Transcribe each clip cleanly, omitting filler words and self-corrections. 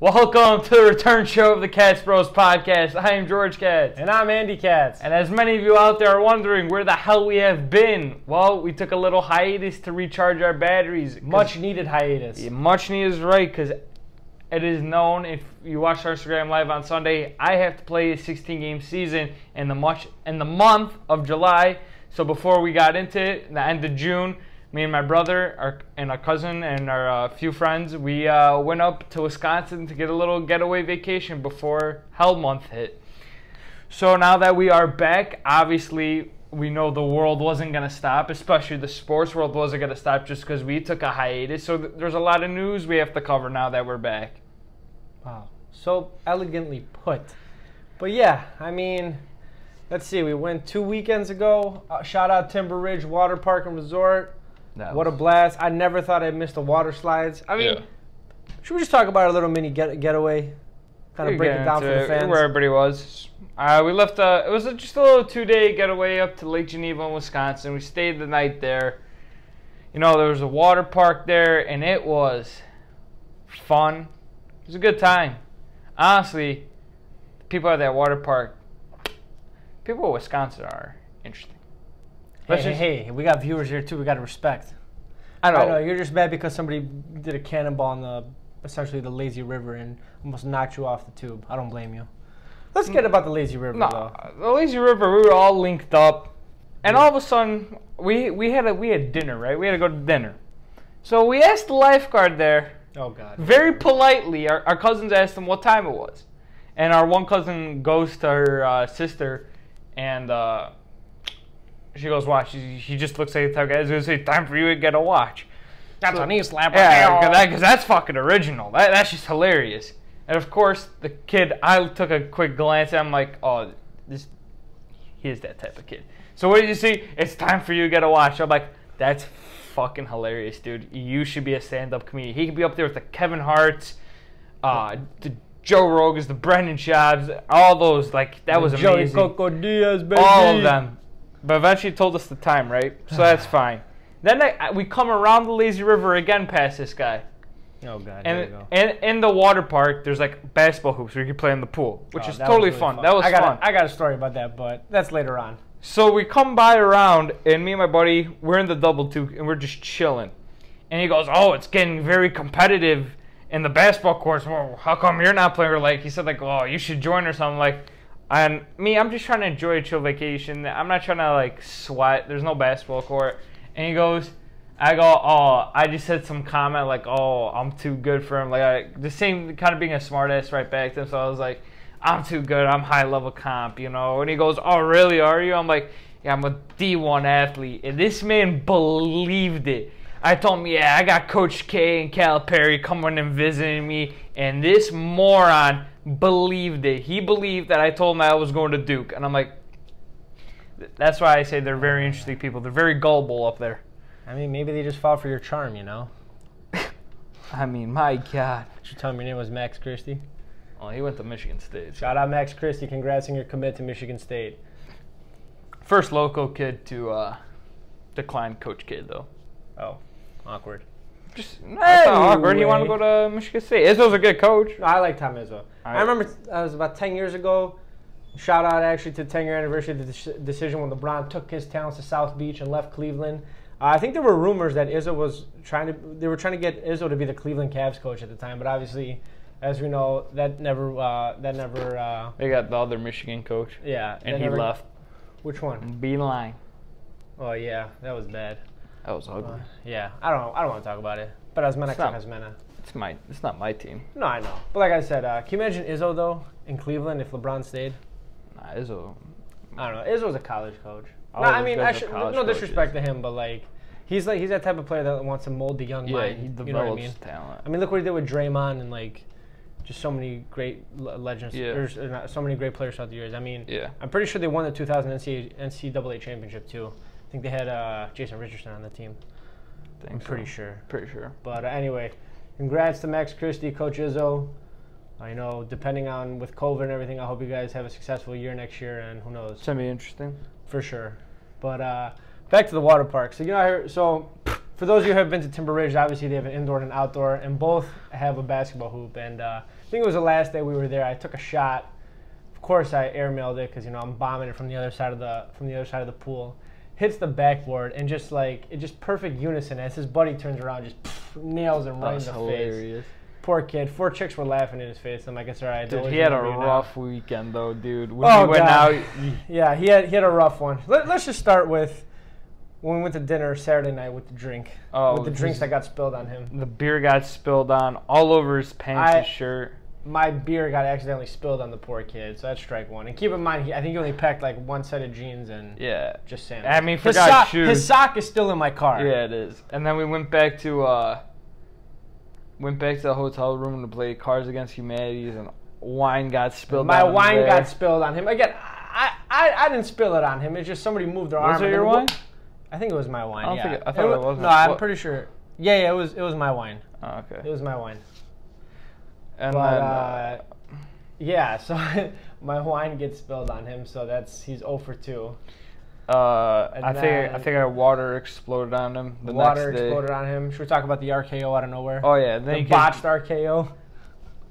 Welcome to the return show of the Katzzbros podcast. I am George Katz. And I'm Andy Katz. And as many of you out there are wondering where the hell we have been, well, we took a little hiatus to recharge our batteries. Much needed hiatus. Yeah, much needed is right, because it is known, if you watched our Instagram Live on Sunday, I have to play a 16-game season in the month of July. So before we got into it, the end of June, me and my brother and a cousin and our few friends, we went up to Wisconsin to get a little getaway vacation before Hell Month hit. So now that we are back, obviously we know the world wasn't going to stop, especially the sports world wasn't going to stop just because we took a hiatus. So there's a lot of news we have to cover now that we're back. Wow, so elegantly put. But yeah, I mean, let's see, we went 2 weekends ago. Shout out Timber Ridge Water Park and Resort. What a blast. I never thought I'd miss the water slides. I mean, Should we just talk about a little mini getaway? Kind of break it down for the fans. Where everybody was. We left, it was just a little 2-day getaway up to Lake Geneva in Wisconsin. We stayed the night there. You know, there was a water park there, and it was fun. It was a good time. Honestly, people at that water park, people in Wisconsin are interesting. Hey, we got viewers here too. We got to respect. I know. You're just mad because somebody did a cannonball in essentially the lazy river and almost knocked you off the tube. I don't blame you. Let's get about the lazy river though. The lazy river, we were all linked up, and all of a sudden we had dinner, right? We had to go to dinner. So we asked the lifeguard there. Oh God. Very politely, our cousins asked him what time it was, and our one cousin goes to her sister, and she goes, watch. He just looks like the type of guy who's going to say, time for you to get a watch. That's a knee slapper. Yeah, because that's fucking original. That's just hilarious. And of course, the kid, I took a quick glance at him like, oh, he is that type of kid. So what did you see? It's time for you to get a watch. I'm like, that's fucking hilarious, dude. You should be a stand-up comedian. He could be up there with the Kevin Harts, the Joe Rogans, the Brendan Schaubs, all those. Like, that was amazing. Joey Coco Diaz, baby. All of them. But eventually he told us the time, right? So that's fine. Then we come around the lazy river again past this guy. Oh, God. And in the water park, there's like basketball hoops where you can play in the pool, which is totally really fun. That was fun. I got a story about that, but that's later on. So we come by around, and me and my buddy, we're in the double two, and we're just chilling. And he goes, oh, it's getting very competitive in the basketball courts. Well, how come you're not playing? Or like, he said, like, oh, you should join or something. Like, and me, I'm just trying to enjoy a chill vacation. I'm not trying to, like, sweat. There's no basketball court. And he goes, I go, oh, I just said some comment like, oh, I'm too good for him. Like, the same kind of being a smartass right back to him. So I was like, I'm too good. I'm high-level comp, you know. And he goes, oh, really, are you? I'm like, yeah, I'm a D1 athlete. And this man believed it. I told him, yeah, I got Coach K and Calipari coming and visiting me. And this moron believed it. He believed that I told him I was going to Duke. And I'm like, that's why I say they're very interesting people. They're very gullible up there. I mean, maybe they just fall for your charm, you know? I mean, my God. Did you tell me your name was Max Christie? Oh, he went to Michigan State. Shout out Max Christie. Congrats on your commit to Michigan State. First local kid to decline Coach K, though. Oh, awkward. Just that's not awkward. He wanted to go to Michigan State. Izzo's a good coach. I like Tom Izzo. I remember it was about 10 years ago. Shout out actually to the 10-year anniversary of the decision when LeBron took his talents to South Beach and left Cleveland. I think there were rumors that Izzo was they were trying to get Izzo to be the Cleveland Cavs coach at the time, but obviously, as we know, that never. They got the other Michigan coach. Yeah, and he left. Which one? Beeline. Oh yeah, that was bad. That was ugly. Yeah, I don't want to talk about it. But Hasmena. It's not my team. No, I know. But like I said, can you imagine Izzo though in Cleveland if LeBron stayed? Nah, Izzo. I don't know. Izzo's a college coach. No, I mean, no disrespect to him, but like, he's that type of player that wants to mold the young mind. He develops, you know what I mean? Talent. I mean, look what he did with Draymond and like, just so many great legends. Yeah. So many great players throughout the years. I mean, I'm pretty sure they won the 2000 NCAA championship too. I think they had Jason Richardson on the team. I'm pretty sure. Pretty sure. But anyway, congrats to Max Christie, Coach Izzo. I know, depending on with COVID and everything, I hope you guys have a successful year next year, and who knows. It's going to be interesting. For sure. But back to the water park. So, for those of you who have been to Timber Ridge, obviously they have an indoor and an outdoor, and both have a basketball hoop. And think it was the last day we were there. I took a shot. Of course, I airmailed it because I'm bombing it from the other side of the pool. Hits the backboard and just perfect unison as his buddy turns around, just nails him right in the hilarious. face. Poor kid. 4 chicks were laughing in his face. I'm like, it's all right. Dude, he had a rough weekend though, dude. When he went God. out, yeah, he had a rough one. Let's just start with when we went to dinner Saturday night with the drink. With the drinks that got spilled on him. The beer got spilled on all over his pants and shirt. My beer got accidentally spilled on the poor kid, so that's strike one. And keep in mind, I think he only packed like one set of jeans and just sandals. I mean, forgot shoes. His sock is still in my car. Yeah, it is. And then we went back to the hotel room to play Cards Against Humanity, and wine got spilled. My wine got spilled on him. Again, I didn't spill it on him. It's just somebody moved their arm. Was it your wine? I think it was my wine. I thought it wasn't. No, I'm pretty sure. Yeah, it was my wine. Oh, okay. It was my wine. And so my wine gets spilled on him, so he's 0 for 2. I think our water exploded on him the next day. Water exploded on him. Should we talk about the RKO out of nowhere? Oh yeah, the botched RKO.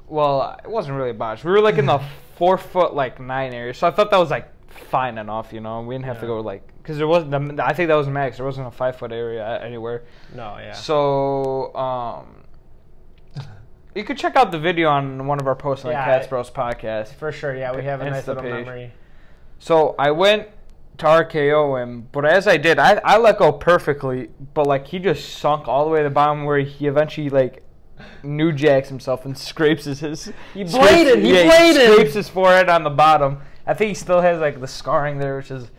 Well, it wasn't really a botch. We were like in the 4'9" area, so I thought that was like fine enough, We didn't have to go because there wasn't. I think that was max. There wasn't a 5 foot area anywhere. No, yeah. So you could check out the video on one of our posts on the Katzzbros podcast. For sure, yeah. We have a nice little memory. So I went to RKO him, but as I did, I let go perfectly, but he just sunk all the way to the bottom where he eventually new jacks himself and scrapes He bladed. He scrapes his forehead on the bottom. I think he still has the scarring there, which is.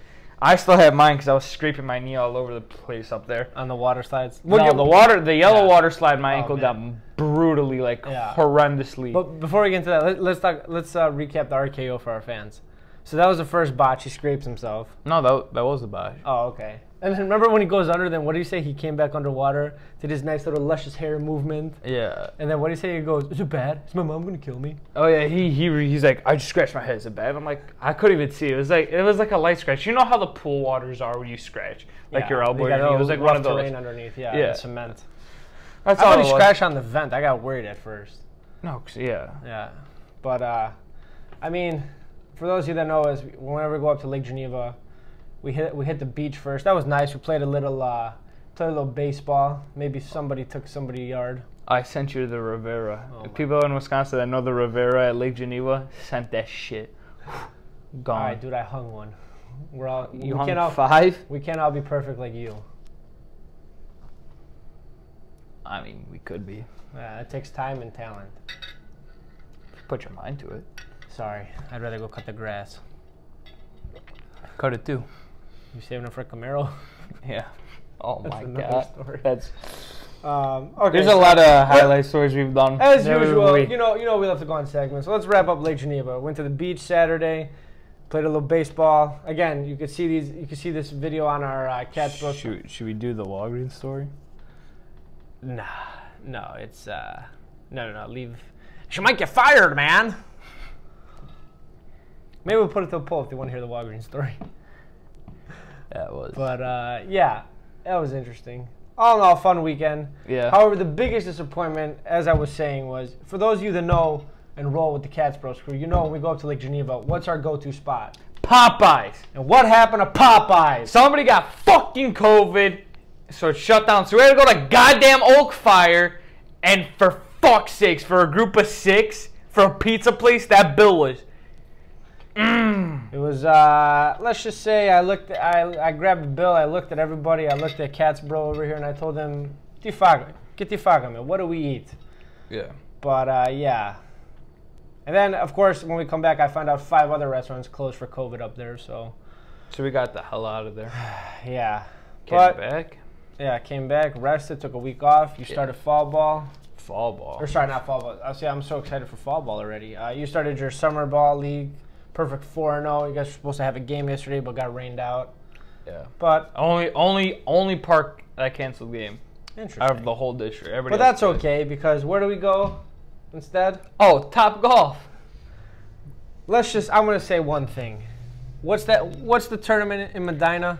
I still have mine because I was scraping my knee all over the place up there. On the water slides? Well, the yellow water slide, my ankle got brutally, horrendously. But before we get into that, let's recap the RKO for our fans. So that was the first botch. He scrapes himself. No, that was the botch. Oh, okay. And then remember when he goes under, then what do you say? He came back underwater, did his nice little luscious hair movement. Yeah. And then what do you say? He goes, is it bad? Is my mom going to kill me? Oh, yeah. He's like, I just scratched my head. Is it bad? I'm like, I couldn't even see. It was like a light scratch. You know how the pool waters are when you scratch? Your elbow. It was like one of those. Terrain underneath. Yeah. Cement. That's I all thought he scratched on the vent. I got worried at first. No, yeah. Yeah. But, I mean, for those of you that know us, whenever we go up to Lake Geneva, we hit the beach first. That was nice. We played a little baseball. Maybe somebody took somebody's yard. I sent you to the Riviera. People in Wisconsin that know the Riviera at Lake Geneva sent that shit. Gone. All right, dude, I hung one. You hung 5? We can't all be perfect like you. I mean, we could be. Yeah, it takes time and talent. Put your mind to it. Sorry, I'd rather go cut the grass. Cut it too. You saving it for Camaro? Yeah. Oh my God. Story. That's. Okay. There's a lot of highlight stories we've done. As usual, you know we love to go on segments. So let's wrap up Lake Geneva. Went to the beach Saturday, played a little baseball. Again, you can see these. You can see this video on our Katzzbros. Should we do the Walgreens story? Nah, no, it's no. Leave. She might get fired, man. Maybe we'll put it to a poll if they want to hear the Walgreens story. That was. But, yeah, that was interesting. All in all, fun weekend. Yeah. However, the biggest disappointment, as I was saying, was for those of you that know and roll with the Katzzbros crew, when we go up to Lake Geneva, what's our go-to spot? Popeyes. And what happened to Popeyes? Somebody got fucking COVID, so it's shut down. So we had to go to goddamn Oak Fire, and for fuck's sakes, for a group of 6, for a pizza place, that bill was... It was, let's just say I grabbed the bill, I looked at everybody, I looked at Katzzbro over here, and I told them, get the fuck on me, what do we eat? Yeah. But, yeah. And then, of course, when we come back, I find out 5 other restaurants closed for COVID up there, so. So we got the hell out of there. Yeah. Came back? Yeah, came back, rested, took a week off. You started fall ball. Fall ball. Or sorry, not fall ball. I'm so excited for fall ball already. You started your summer ball league. Perfect 4-0. You guys were supposed to have a game yesterday, but got rained out. Yeah. But only park that canceled game. Interesting. Out of the whole district. But that's okay because where do we go instead? Oh, Top Golf. I'm gonna say one thing. What's the tournament in Medina?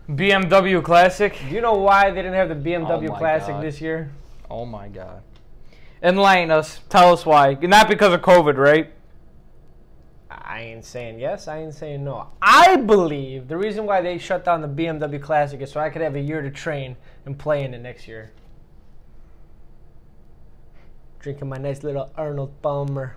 BMW Classic. Do you know why they didn't have the BMW Classic God. this year? Oh my God. Enlighten us. Tell us why. Not because of COVID, right? I ain't saying yes. I ain't saying no. I believe the reason why they shut down the BMW Classic is so I could have a year to train and play in it next year. Drinking my nice little Arnold Palmer.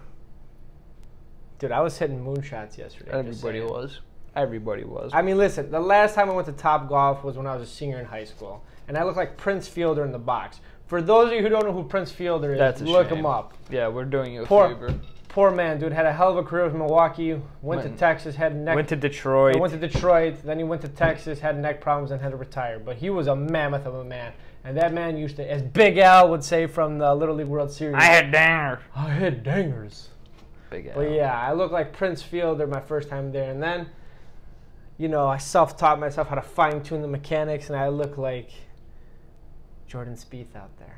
Dude, I was hitting moonshots yesterday. Everybody was. Everybody was. I mean, listen, the last time I went to Top Golf was when I was a senior in high school. And I looked like Prince Fielder in the box. For those of you who don't know who Prince Fielder is, look him up. Yeah, we're doing you a favor. Poor man, dude. Had a hell of a career with Milwaukee. Went to Texas, had neck. Went to Detroit. Went to Detroit. Then he went to Texas, had neck problems, and had to retire. But he was a mammoth of a man. And that man used to, as Big Al would say from the Little League World Series, I had dangers. I had dangers. Big Al. But yeah, I looked like Prince Fielder my first time there. And then, you know, I self-taught myself how to fine-tune the mechanics, and I look like Jordan Spieth out there.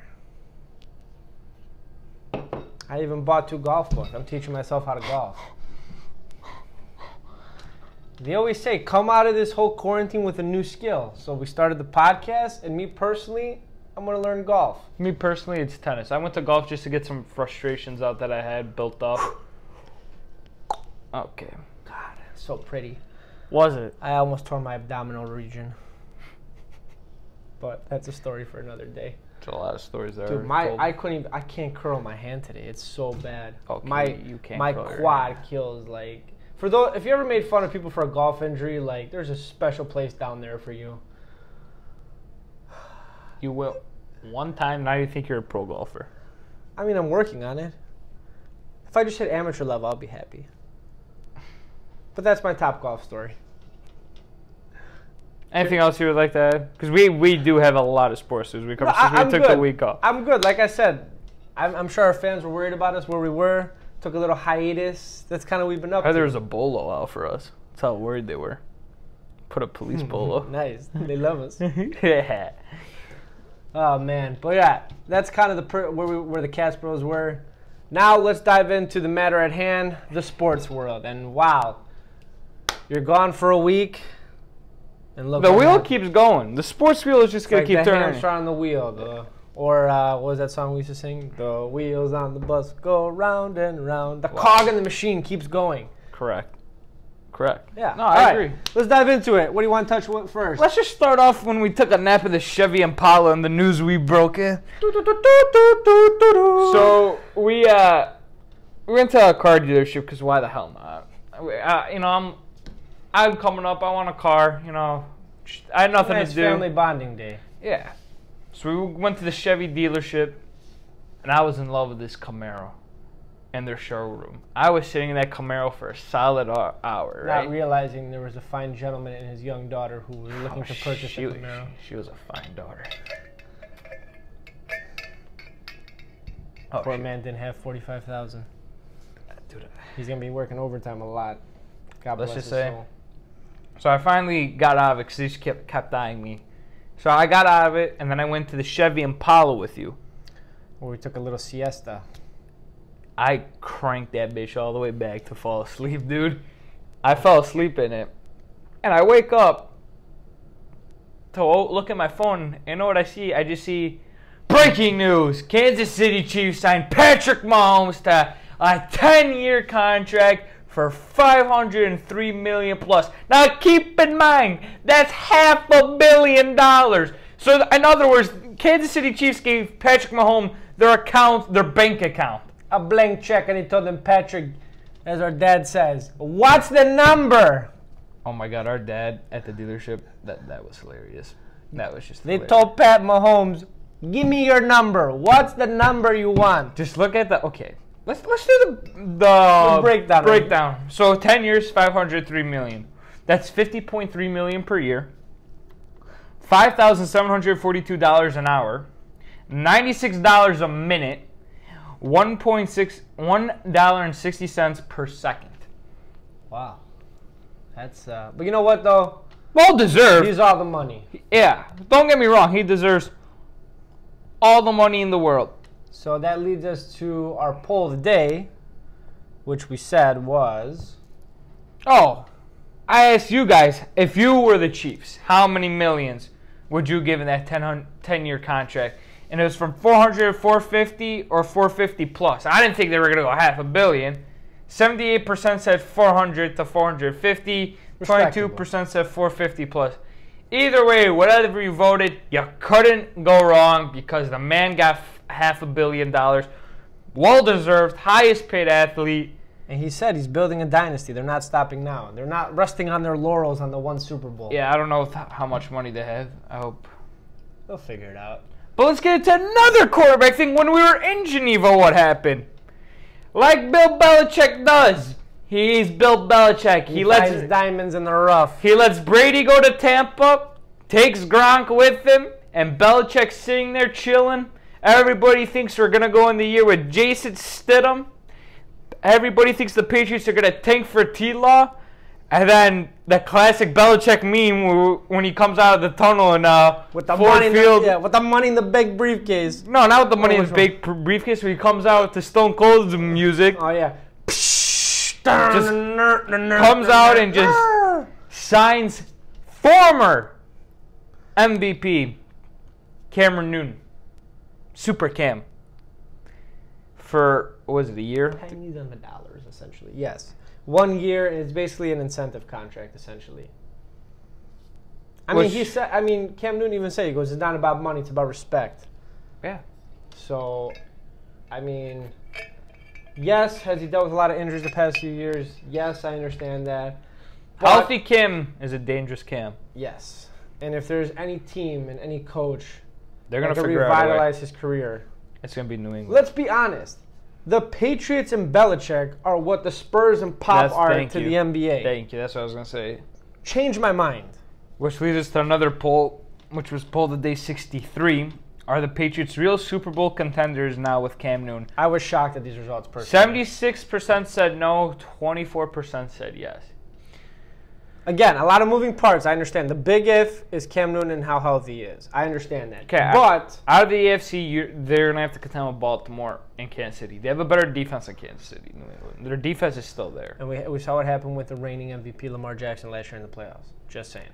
I even bought 2 golf books. I'm teaching myself how to golf. They always say, come out of this whole quarantine with a new skill. So we started the podcast, and me personally, I'm going to learn golf. Me personally, it's tennis. I went to golf just to get some frustrations out that I had built up. Okay. God, so pretty. Was it? I almost tore my abdominal region. But that's a story for another day. There's a lot of stories there. Dude, I can't curl my hand today. It's so bad. Okay, you can't. My quad kills. Like, for those, if you ever made fun of people for a golf injury, like, there's a special place down there for you. You will. One time, now you think you're a pro golfer. I mean, I'm working on it. If I just hit amateur level, I'll be happy. But that's my top golf story. Anything else you would like to add? Because we do have a lot of sports news. We took the week off. I'm good. Like I said, I'm sure our fans were worried about us where we were. Took a little hiatus. That's kind of what we've been up to. There was a bolo out for us. That's how worried they were. Put a police bolo. Nice. They love us. Yeah. Oh, man. But, yeah, that's kind of where the Katzzbros were. Now let's dive into the matter at hand, the sports world. And, wow, you're gone for a week. And look, the wheel keeps going. The sports wheel is just going to keep turning. The hamster on the wheel. Or what was that song we used to sing? The wheels on the bus go round and round. The cog in the machine keeps going. Correct. Yeah. No, I agree. Let's dive into it. What do you want to touch first? Let's just start off when we took a nap in the Chevy Impala and the news we broke in. So we went to a car dealership because why the hell not? I'm coming up. I want a car. I had nothing to do. Family bonding day. Yeah. So we went to the Chevy dealership, and I was in love with this Camaro in their showroom. I was sitting in that Camaro for a solid hour, right? Not realizing there was a fine gentleman and his young daughter who were looking to purchase a Camaro. She was a fine daughter. Poor man didn't have $45,000. Dude, he's gonna be working overtime a lot. God bless his soul. So I finally got out of it because he just kept eyeing me. So I got out of it, and then I went to the Chevy Impala with you. Where we took a little siesta. I cranked that bitch all the way back to fall asleep, dude. I fell asleep in it. And I wake up to look at my phone, and you know what I see? I just see breaking news. Kansas City Chiefs signed Patrick Mahomes to a 10-year contract for $503 million plus. Now keep in mind, that's $500 million. So in other words, Kansas City Chiefs gave Patrick Mahomes their bank account. A blank check, and he told them, Patrick, as our dad says, what's the number? Oh my God, our dad at the dealership, that was hilarious. That was just hilarious. They told Pat Mahomes, give me your number. What's the number you want? Just look at okay. Let's do the breakdown. So 10 years, $503 million. That's $50.3 million per year. $5,742 an hour. $96 a minute. $1.60 per second. Wow. That's but you know what though? Well deserved. He's all the money. Yeah. Don't get me wrong. He deserves all the money in the world. So that leads us to our poll of the day, which we said was... Oh, I asked you guys, if you were the Chiefs, how many millions would you give in that 10-year contract? and it was from 400 to 450 or 450 plus. I didn't think they were going to go $500 million. 78% said 400 to 450. 22% said 450 plus. Either way, whatever you voted, you couldn't go wrong because the man got $500 million. Well-deserved, highest-paid athlete. And he said he's building a dynasty. They're not stopping now. They're not resting on their laurels on the one Super Bowl. Yeah, I don't know how much money they have. I hope. They'll figure it out. But let's get into another quarterback thing. When we were in Geneva, what happened? Like Bill Belichick does. He's Bill Belichick. He lets diamonds in the rough. He lets Brady go to Tampa, takes Gronk with him, and Belichick's sitting there chilling. Everybody thinks we're going to go in the year with Jason Stidham. Everybody thinks the Patriots are going to tank for T-Law. And then the classic Belichick meme when he comes out of the tunnel and with the money with the money in the big briefcase. No, not with the money in the big briefcase. Where he comes out with the Stone Cold music. Oh yeah. Just comes out and just signs former MVP Cameron Newton, Super Cam, for what was it, a year? Pennies on the dollars, essentially. Yes. 1 year, and it's basically an incentive contract, essentially. I mean, he said. I mean, Cam Newton even said, he goes, "It's not about money; it's about respect." Yeah. So, I mean, yes, has he dealt with a lot of injuries the past few years? Yes, I understand that. But healthy Cam is a dangerous Cam. Yes, and if there's any team and any coach, they're gonna revitalize his career. It's gonna be New England. Let's be honest. The Patriots and Belichick are what the Spurs and Pop are to the NBA. Thank you. That's what I was going to say. Change my mind. Which leads us to another poll, which was polled at day 63. Are the Patriots real Super Bowl contenders now with Cam Newton? I was shocked at these results personally. 76% said no. 24% said yes. Again, a lot of moving parts. I understand. The big if is Cam Newton and how healthy he is. I understand that. Okay, but out of the AFC, they're going to have to contend with Baltimore and Kansas City. They have a better defense than Kansas City, New England. Their defense is still there. And we saw what happened with the reigning MVP Lamar Jackson last year in the playoffs. Just saying.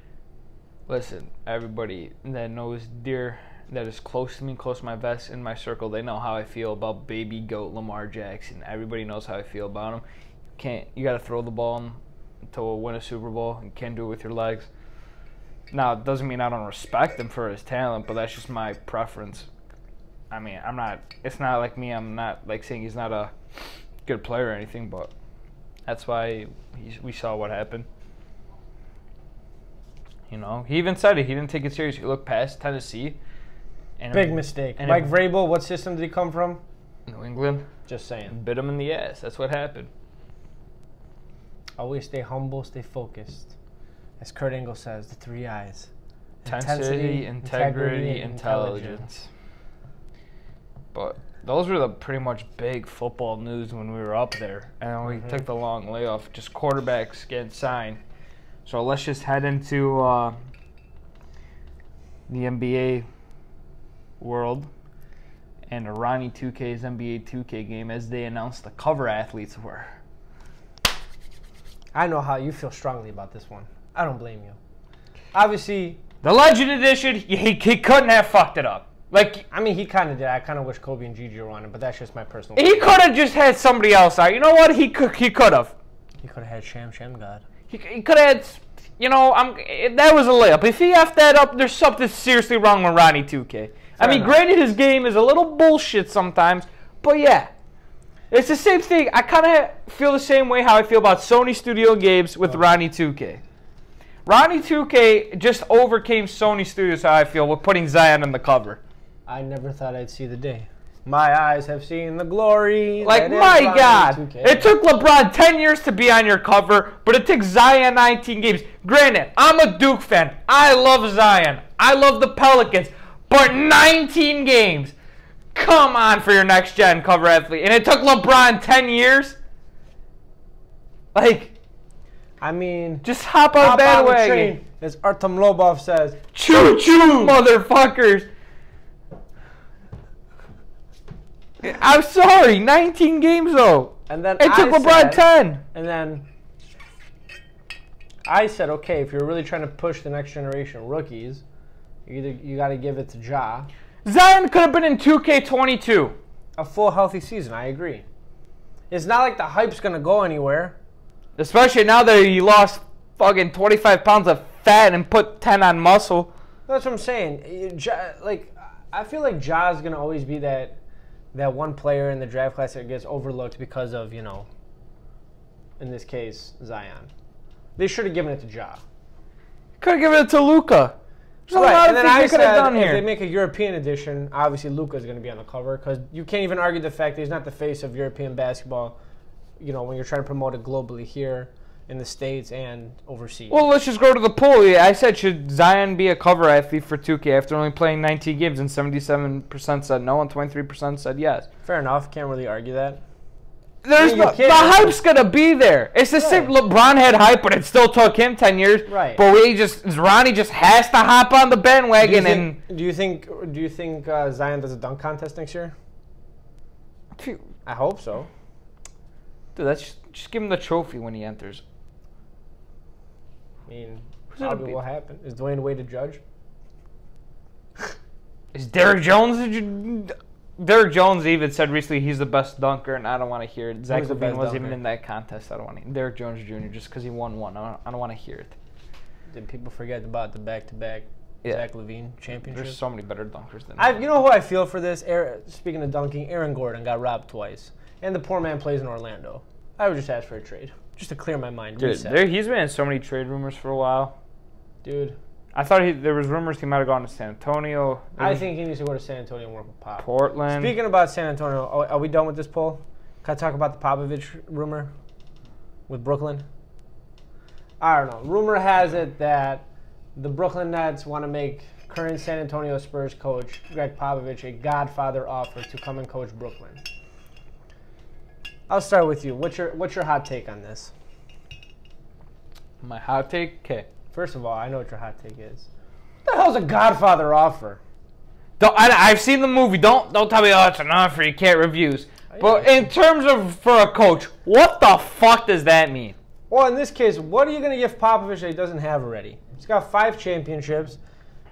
Listen, everybody that knows that is close to me, close to my vest, in my circle, they know how I feel about baby GOAT Lamar Jackson. Everybody knows how I feel about him. You got to throw the ball to win a Super Bowl. You can't do it with your legs. Now, it doesn't mean I don't respect him for his talent, but that's just my preference. I mean, it's not like me. I'm not like saying he's not a good player or anything, but that's why we saw what happened. You know, he even said it. He didn't take it serious. He looked past Tennessee. Big mistake. Mike Vrabel, what system did he come from? New England. Just saying. Bit him in the ass. That's what happened. Always stay humble, stay focused. As Kurt Angle says, the 3 I's. Intensity, integrity, intelligence. But those were the pretty much big football news when we were up there. And we took the long layoff. Just quarterbacks getting signed. So let's just head into the NBA world and Ronnie 2K's NBA 2K game as they announced the cover athletes were. I know how you feel strongly about this one. I don't blame you. Obviously, the Legend Edition, he couldn't have fucked it up. Like, I mean, he kind of did. I kind of wish Kobe and Gigi were on it, but that's just my personal. He could have just had somebody else out. You know what? He could have. He could have had Sham God. He could have had. You know, that was a layup. If he effed that up, there's something seriously wrong with Ronnie 2K. I mean, granted, his game is a little bullshit sometimes, but yeah. It's the same thing. I kind of feel the same way how I feel about Sony Studio games with Ronnie 2K. Ronnie 2K just overcame Sony Studios, how I feel, with putting Zion on the cover. I never thought I'd see the day. My eyes have seen the glory. Like, my God. It took LeBron 10 years to be on your cover, but it took Zion 19 games. Granted, I'm a Duke fan. I love Zion. I love the Pelicans. But 19 games. Come on for your next-gen cover athlete. And it took LeBron 10 years? Like, I mean, just hop on the bandwagon. As Artem Lobov says, choo-choo, motherfuckers. I'm sorry, 19 games, though. And then it took LeBron 10. And then I said, okay, if you're really trying to push the next generation rookies, you got to give it to Ja. Zion could have been in 2K22. A full healthy season, I agree. It's not like the hype's going to go anywhere. Especially now that he lost fucking 25 pounds of fat and put 10 on muscle. That's what I'm saying. Like, I feel like Ja's going to always be that one player in the draft class that gets overlooked because of, you know, in this case, Zion. They should have given it to Ja. Could have given it to Luka. There's a lot of things they could have done here. If they make a European edition, obviously Luka's going to be on the cover because you can't even argue the fact that he's not the face of European basketball, you know, when you're trying to promote it globally here in the States and overseas. Well, let's just go to the poll. I said, should Zion be a cover athlete for 2K after only playing 19 games, and 77% said no and 23% said yes. Fair enough. Can't really argue that. The hype's going to be there. It's the same. LeBron had hype, but it still took him 10 years. Right. But Ronnie just has to hop on the bandwagon. Do you think Zion does a dunk contest next year? I hope so. Dude, just give him the trophy when he enters. I mean, probably what happened. Is Dwayne Wade a judge? Is Derrick Jones? Derrick Jones even said recently he's the best dunker, and I don't want to hear it. Zach LaVine wasn't even in that contest. I don't want to. Derrick Jones Jr. just because he won one. I don't want to hear it. Did people forget about the back-to-back Zach LaVine championships? There's so many better dunkers than him. You know who I feel for this? Speaking of dunking, Aaron Gordon got robbed twice, and the poor man plays in Orlando. I would just ask for a trade, just to clear my mind. Dude, he's been in so many trade rumors for a while. Dude. I thought there was rumors he might have gone to San Antonio. I think he needs to go to San Antonio and work with Pop. Portland. Speaking about San Antonio, are we done with this poll? Can I talk about the Popovich rumor with Brooklyn? I don't know. Rumor has it that the Brooklyn Nets want to make current San Antonio Spurs coach Greg Popovich a godfather offer to come and coach Brooklyn. I'll start with you. What's your hot take on this? My hot take? Okay. First of all, I know what your hot take is. What the hell's a godfather offer? I've seen the movie. Don't tell me, oh, it's an offer. You can't reviews. But in terms of for a coach, what the fuck does that mean? Well, in this case, what are you going to give Popovich that he doesn't have already? He's got 5 championships,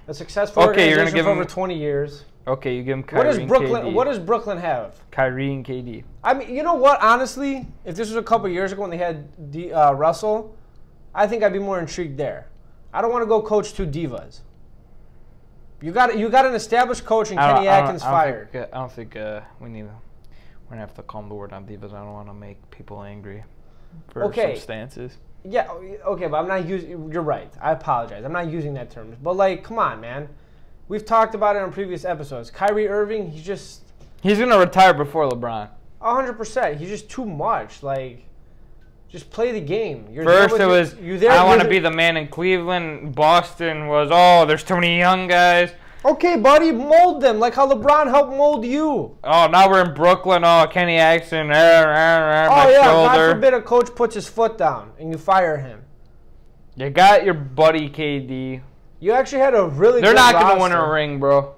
a successful organization for over 20 years. Okay, you give him Kyrie and KD. What does Brooklyn have? Kyrie and KD. I mean, you know what? Honestly, if this was a couple years ago when they had Russell, I think I'd be more intrigued there. I don't want to go coach 2 divas. You got an established coach and Kenny Atkins fired. I don't think we're gonna have to calm the word on divas. I don't want to make people angry for some stances. Yeah, okay, but I'm not using. You're right. I apologize. I'm not using that term. But like, come on, man. We've talked about it on previous episodes. Kyrie Irving, he's gonna retire before LeBron. 100%. He's just too much. Like, just play the game. First it was, I want to be the man in Cleveland. Boston was, there's too many young guys. Okay, buddy, mold them like how LeBron helped mold you. Oh, now we're in Brooklyn. Oh, Kenny Atkins, my shoulder. God forbid a coach puts his foot down and you fire him. You got your buddy KD. You actually had a really They're good not roster. going to win a ring, bro.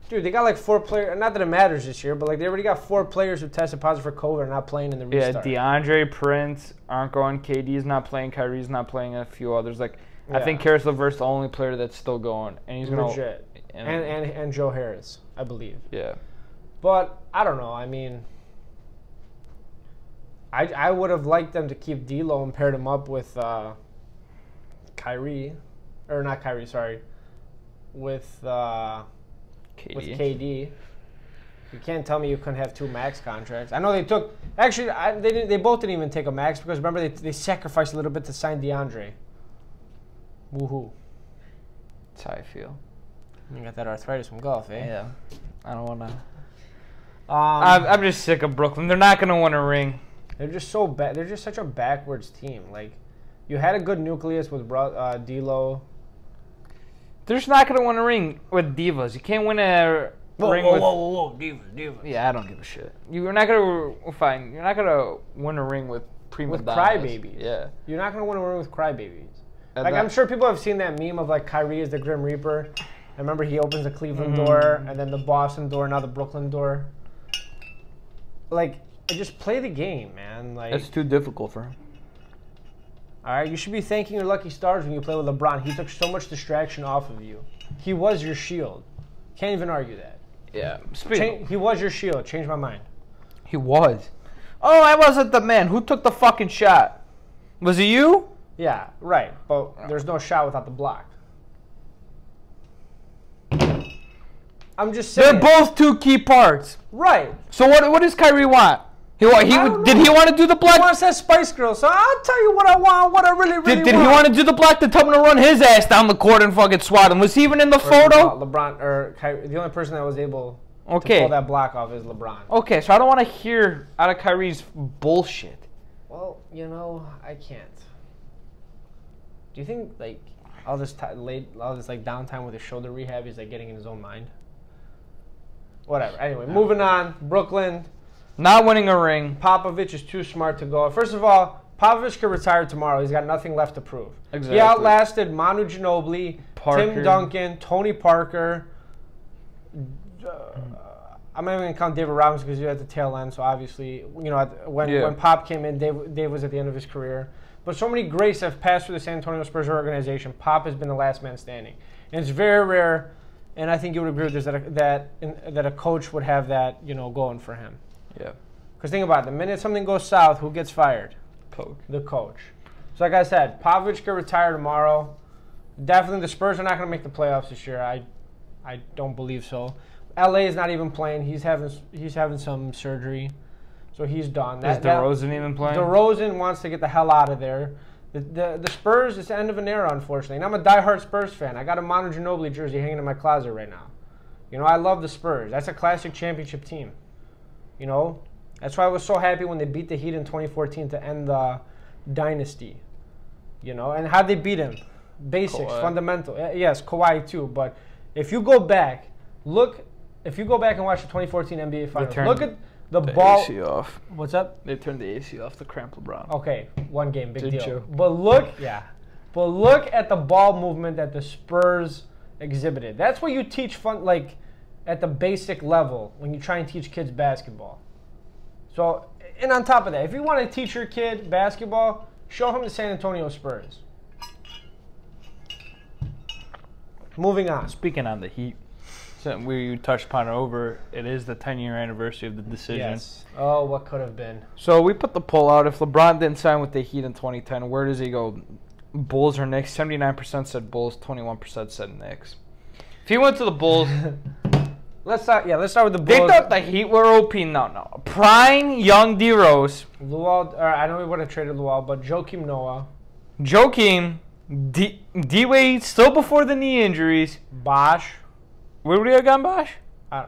Dude, they got like 4 players. Not that it matters this year, but like they already got 4 players who tested positive for COVID and not playing in the restart. Yeah, DeAndre, Prince aren't going. KD's not playing. Kyrie's not playing. A few others. Like I think Karis LeVert's the only player that's still going, and he's gonna legit. And Joe Harris, I believe. Yeah. But I don't know. I mean, I would have liked them to keep D'Lo and paired him up with Kyrie, or not Kyrie. Sorry, with KD. You can't tell me you couldn't have 2 max contracts. I know they took. Actually, they both didn't even take a max because remember they sacrificed a little bit to sign DeAndre. Woohoo! That's how I feel. You got that arthritis from golf, eh? Yeah. I don't want to. I'm just sick of Brooklyn. They're not going to win a ring. They're just so bad. They're just such a backwards team. Like, you had a good nucleus with D'Lo. They're just not going to win a ring with divas. You can't win a ring with... Whoa, divas. Yeah, I don't give a shit. You're not going to... Fine. You're not going to win a ring with prima donnas. Crybabies. Yeah. You're not going to win a ring with crybabies. Like, I'm sure people have seen that meme of, like, Kyrie is the Grim Reaper. I remember he opens the Cleveland door, and then the Boston door, now the Brooklyn door. Like, just play the game, man. Like, it's too difficult for him. All right, you should be thanking your lucky stars when you play with LeBron. He took so much distraction off of you. He was your shield. Can't even argue that. Yeah. He was your shield. Changed my mind. He was. Oh, I wasn't the man. Who took the fucking shot? Was it you? Yeah, right. But there's no shot without the block. I'm just saying. They're both two key parts. Right. So what does Kyrie want? Did he want to do the block? He wants that Spice Girl. So I'll tell you what I want, what I really want. Did he want to do the block to tell him to run his ass down the court and fucking swat him? Was he even in the photo? LeBron or Kyrie, the only person that was able to pull that block off is LeBron. Okay, so I don't want to hear out of Kyrie's bullshit. Well, I can't. Do you think like all this like downtime with his shoulder rehab is like getting in his own mind? Whatever. Anyway, moving on. Brooklyn. Not winning a ring. Popovich is too smart to go. First of all, Popovich could retire tomorrow. He's got nothing left to prove. Exactly. He outlasted Manu Ginobili, Tim Duncan, Tony Parker. I'm not even going to count David Robinson because he was at the tail end. So obviously, when Pop came in, Dave was at the end of his career. But so many greats have passed through the San Antonio Spurs organization. Pop has been the last man standing. And it's very rare, and I think you would agree with this, that a coach would have that, going for him. Yeah. Because think about it. The minute something goes south, who gets fired? Coach. The coach. So like I said, Popovich could retire tomorrow. Definitely the Spurs are not going to make the playoffs this year. I don't believe so. LA is not even playing. He's having some surgery. So he's done. Is DeRozan even playing? DeRozan wants to get the hell out of there. The Spurs, it's the end of an era, unfortunately. And I'm a diehard Spurs fan. I got a Manu Ginobili jersey hanging in my closet right now. I love the Spurs. That's a classic championship team. That's why I was so happy when they beat the Heat in 2014 to end the dynasty. And how'd they beat him? Basics, Kawhi. fundamental. Yes, Kawhi too. But if you go back and watch the 2014 NBA Finals, look at the ball. AC off. What's up? They turned the AC off to cramp LeBron. Okay, one game, big deal. You? But look at the ball movement that the Spurs exhibited. That's what you teach at the basic level when you try and teach kids basketball. So, and on top of that, if you want to teach your kid basketball, show him the San Antonio Spurs. Moving on. Speaking on the Heat, something we touched upon it is the 10-year anniversary of the decision. Yes. Oh, what could have been. So we put the poll out. If LeBron didn't sign with the Heat in 2010, where does he go? Bulls or Knicks? 79% said Bulls, 21% said Knicks. If he went to the Bulls... Let's start with the Bulls. They thought the Heat were OP. No. Prime young D-Rose. Luol, I know we would have traded Luol, but Joakim Noah. Joakim, D-Wade, still before the knee injuries. Bosh. Where would we have gone, Bosh? I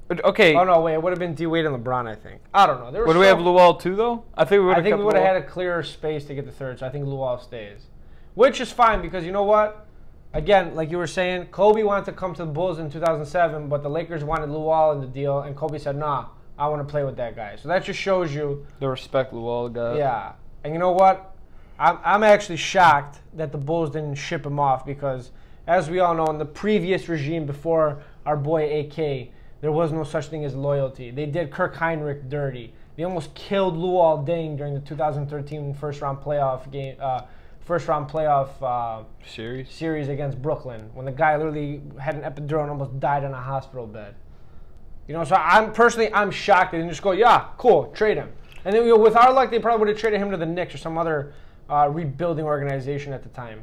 don't. Okay. Oh, no, wait. It would have been D-Wade and LeBron, I think. I don't know. Would we have Luol too, though? I think we would have had a clearer space to get the third, so I think Luol stays. Which is fine because you know what? Again, like you were saying, Kobe wanted to come to the Bulls in 2007, but the Lakers wanted Luol in the deal, and Kobe said, nah, I want to play with that guy. So that just shows you the respect Luol got. Yeah. And you know what? I'm actually shocked that the Bulls didn't ship him off because, as we all know, in the previous regime before our boy AK, there was no such thing as loyalty. They did Kirk Heinrich dirty. They almost killed Luol Deng during the 2013 first-round playoff series against Brooklyn when the guy literally had an epidural and almost died in a hospital bed. So I'm shocked they didn't just go, yeah, cool, trade him. And then with our luck, they probably would have traded him to the Knicks or some other rebuilding organization at the time.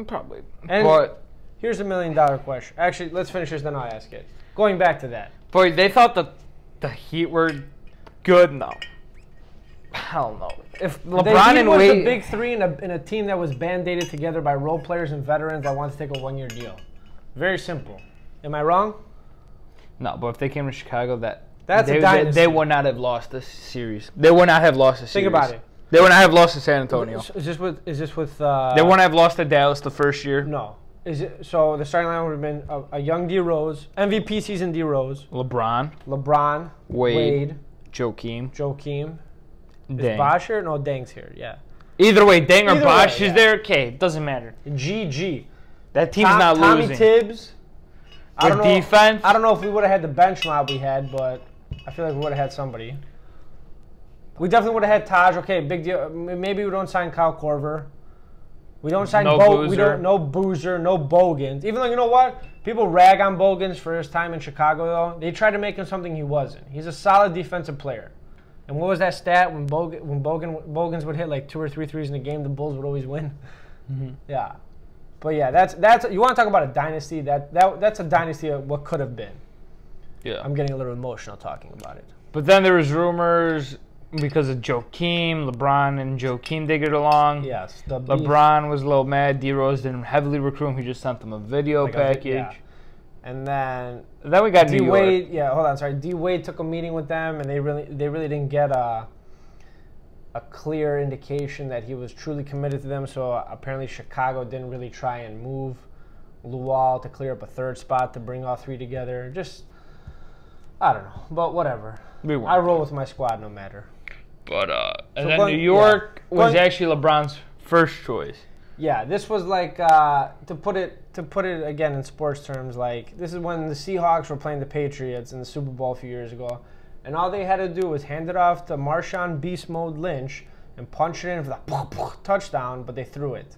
Probably. But here's $1 million question. Actually, let's finish this, then I'll ask it. Going back to that. Boy, they thought that the Heat were good. No. Hell no. If LeBron and Wade was the big three in a team that was band-aided together by role players and veterans that wanted to take a one-year deal. Very simple. Am I wrong? No, but if they came to Chicago, that's a dynasty. They would not have lost this series. They would not have lost the series. Think about it. They would not have lost to San Antonio. Is this with? They wouldn't have lost to Dallas the first year. No. So the starting line would have been a young D Rose, MVP season D Rose, LeBron, Wade, Joakim. Is Bosh here? No, Deng's here. Yeah. Either way, Deng or Bosh is there. Okay, it doesn't matter. GG. That team's not Tommy losing. Tibbs. I don't know if we would have had the bench mob we had, but I feel like we would have had somebody. We definitely would have had Taj. Okay, big deal. Maybe we don't sign Kyle Korver. We don't sign Boozer. no Boozer, no Bogans. Even though, you know what? People rag on Bogans for his time in Chicago, though. They tried to make him something he wasn't. He's a solid defensive player. And what was that stat? When Bogans would hit like 2 or 3 threes in a game, the Bulls would always win. Mm-hmm. Yeah. But yeah, that's you want to talk about a dynasty? That's a dynasty of what could have been. Yeah. I'm getting a little emotional talking about it. But then there was rumors because of Joakim, LeBron and Joakim did get along. Yes. LeBron was a little mad. D-Rose didn't heavily recruit him. He just sent them a video package. Yeah. And then we got New York. D-Wade, yeah, hold on, sorry. D-Wade took a meeting with them, and they really didn't get a clear indication that he was truly committed to them. So apparently Chicago didn't really try and move Luol to clear up a third spot to bring all three together. Just, I don't know, but whatever. I roll with my squad no matter. But and then New York was actually LeBron's first choice. Yeah, this was like to put it again in sports terms, like this is when the Seahawks were playing the Patriots in the Super Bowl a few years ago, and all they had to do was hand it off to Marshawn Beast Mode Lynch and punch it in for the touchdown, but they threw it.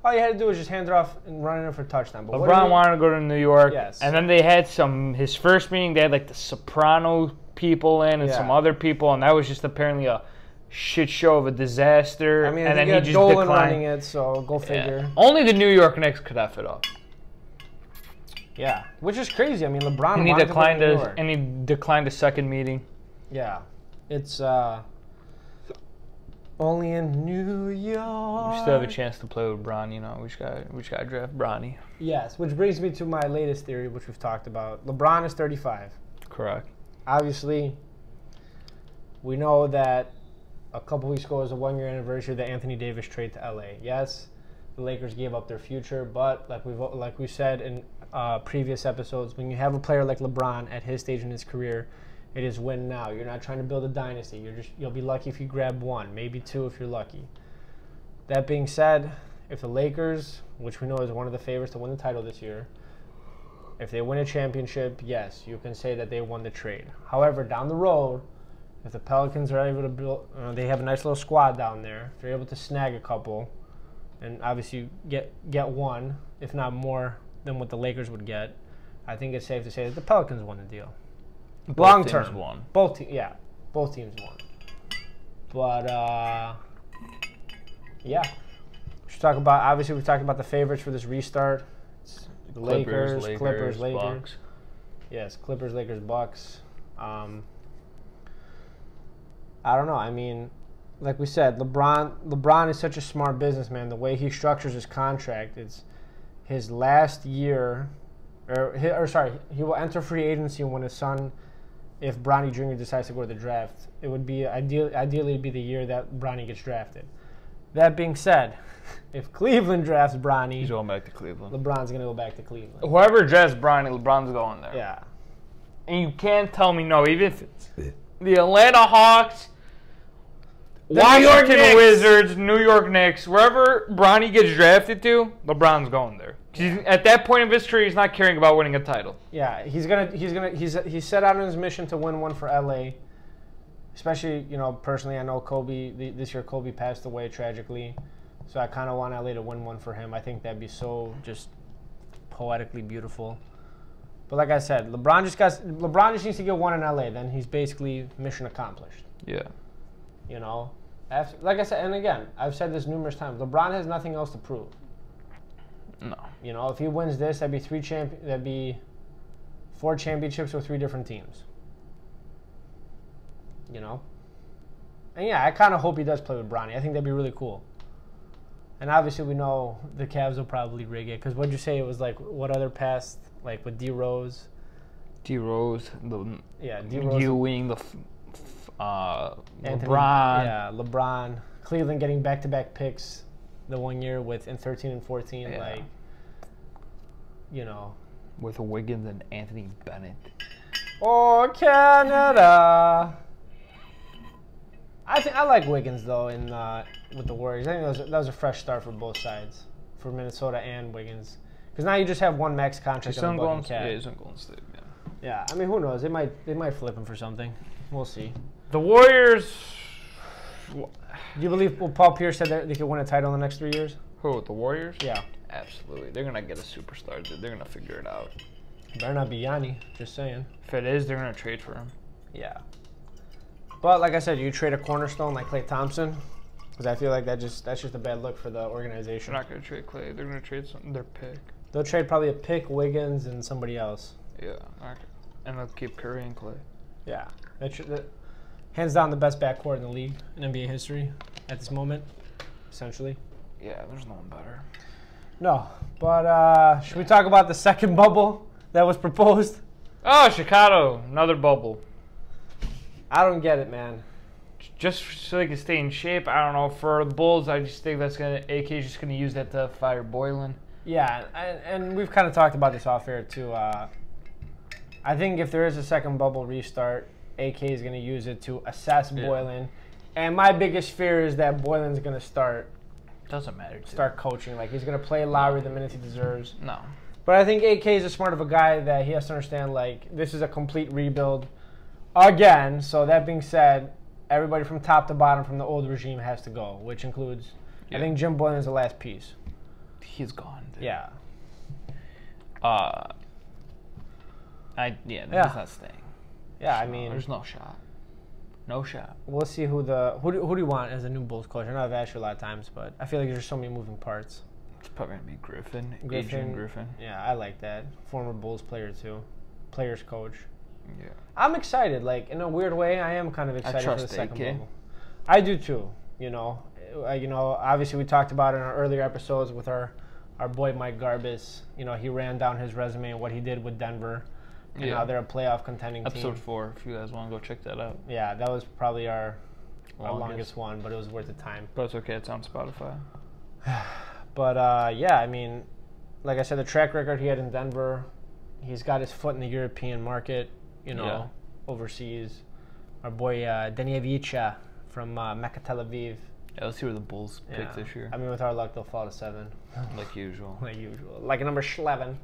All you had to do was just hand it off and run it in for a touchdown. But LeBron wanted to go to New York, yes. And then they had his first meeting, they had like the Soprano people in and some other people, and that was just apparently a shit show of a disaster. I mean, and then he just Dolan declined. running it, so go figure. Yeah. Only the New York Knicks could F it up. Yeah, which is crazy. I mean, LeBron And he declined a second meeting. Yeah, it's only in New York. We still have a chance to play with Bron. You know, we just got to draft Bronny. Yes, which brings me to my latest theory, which we've talked about. LeBron is 35. Correct. Obviously, we know that a couple weeks ago was a 1-year anniversary of the Anthony Davis trade to LA. Yes, the Lakers gave up their future, but like we said in previous episodes, when you have a player like LeBron at his stage in his career, it is win now. You're not trying to build a dynasty. You'll be lucky if you grab 1, maybe 2 if you're lucky. That being said, if the Lakers, which we know is one of the favorites to win the title this year, if they win a championship, yes, you can say that they won the trade. However, down the road, if the Pelicans are able to build, they have a nice little squad down there. If they're able to snag a couple, and obviously get 1, if not more than what the Lakers would get, I think it's safe to say that the Pelicans won the deal. Long term, won. Both teams won. But yeah, we should talk about. Obviously, we talked about the favorites for this restart. It's the Clippers, Lakers. Bucks. Yes, Clippers, Lakers, Bucks. I don't know. I mean, like we said, LeBron is such a smart businessman. The way he structures his contract, it's his last year, he will enter free agency when his son, if Bronny Jr. decides to go to the draft, it would be ideally it'd be the year that Bronny gets drafted. That being said, if Cleveland drafts Bronny, he's going back to Cleveland. LeBron's going to go back to Cleveland. Whoever drafts Bronny, LeBron's going there. Yeah. And you can't tell me no, even if it's the Atlanta Hawks, Washington Wizards, New York Knicks, wherever Bronny gets drafted to, LeBron's going there. At that point of his career, he's not caring about winning a title. Yeah, he's set out on his mission to win one for LA. Especially, personally, I know Kobe. This year, Kobe passed away tragically, so I kind of want LA to win one for him. I think that'd be so just poetically beautiful. But like I said, LeBron just needs to get one in LA. Then he's basically mission accomplished. Yeah. Like I said, and again, I've said this numerous times. LeBron has nothing else to prove. No. If he wins this, that'd be 4 championships with 3 different teams. And yeah, I kind of hope he does play with Bronny. I think that'd be really cool. And obviously, we know the Cavs will probably rig it because what'd you say it was like? What other past like with D-Rose? D-Rose, D-Rose, Ewing, Anthony, LeBron. Yeah, LeBron. Cleveland getting back-to-back picks the 1 year in 13 and 14. Yeah. With Wiggins and Anthony Bennett. Oh, Canada. I like Wiggins though with the Warriors. I think that was a fresh start for both sides, for Minnesota and Wiggins, because now you just have one max contract. He's on Golden State. Yeah, I mean, who knows? They might flip him for something. We'll see. The Warriors. Do you believe Paul Pierce said that they could win a title in the next 3 years? Who, the Warriors? Yeah. Absolutely. They're going to get a superstar, dude. They're going to figure it out. Better not be Yanni, just saying. If it is, they're going to trade for him. Yeah. But like I said, you trade a cornerstone like Klay Thompson, because I feel like that's just a bad look for the organization. They're not going to trade Klay. They're going to trade their pick. They'll trade probably a pick, Wiggins, and somebody else. Yeah. And they'll keep Curry and Klay. Yeah. Hands down the best backcourt in the league in NBA history at this moment, essentially. Yeah, there's no one better. No. But should we talk about the second bubble that was proposed? Oh, Chicago. Another bubble. I don't get it, man. Just so they can stay in shape. I don't know. For the Bulls, I just think AK's just gonna use that to fire Boylan. Yeah, and we've kind of talked about this off air too. I think if there is a second bubble restart, AK is gonna use it to assess Boylan. And my biggest fear is that Boylan's gonna start coaching. Like he's gonna play Lowry the minutes he deserves. No. But I think AK is a smart of a guy that he has to understand. Like this is a complete rebuild. Again, so that being said, everybody from top to bottom from the old regime has to go, which includes, I think Jim Boylan is the last piece. He's gone. Dude. Yeah. He's not staying. Yeah, I mean, there's no shot. No shot. We'll see who do you want as a new Bulls coach? I know I've asked you a lot of times, but I feel like there's so many moving parts. It's probably gonna be Griffin. Adrian Griffin. Yeah, I like that. Former Bulls player too, players coach. Yeah. I'm excited. Like in a weird way, I am kind of excited for the second AK. bubble. I do too. Obviously we talked about it in our earlier episodes with our boy Mike Garbus. He ran down his resume and what he did with Denver. And now they're a playoff contending team. Episode 4, if you guys want to go check that out. Yeah, that was probably our longest one, but it was worth the time. But it's okay, it's on Spotify. But I mean, like I said, the track record he had in Denver, he's got his foot in the European market, overseas. Our boy Danyevicha from Mecca Tel Aviv. Yeah, let's see where the Bulls pick this year. I mean, with our luck, they'll fall to 7. Like usual. Like number 11.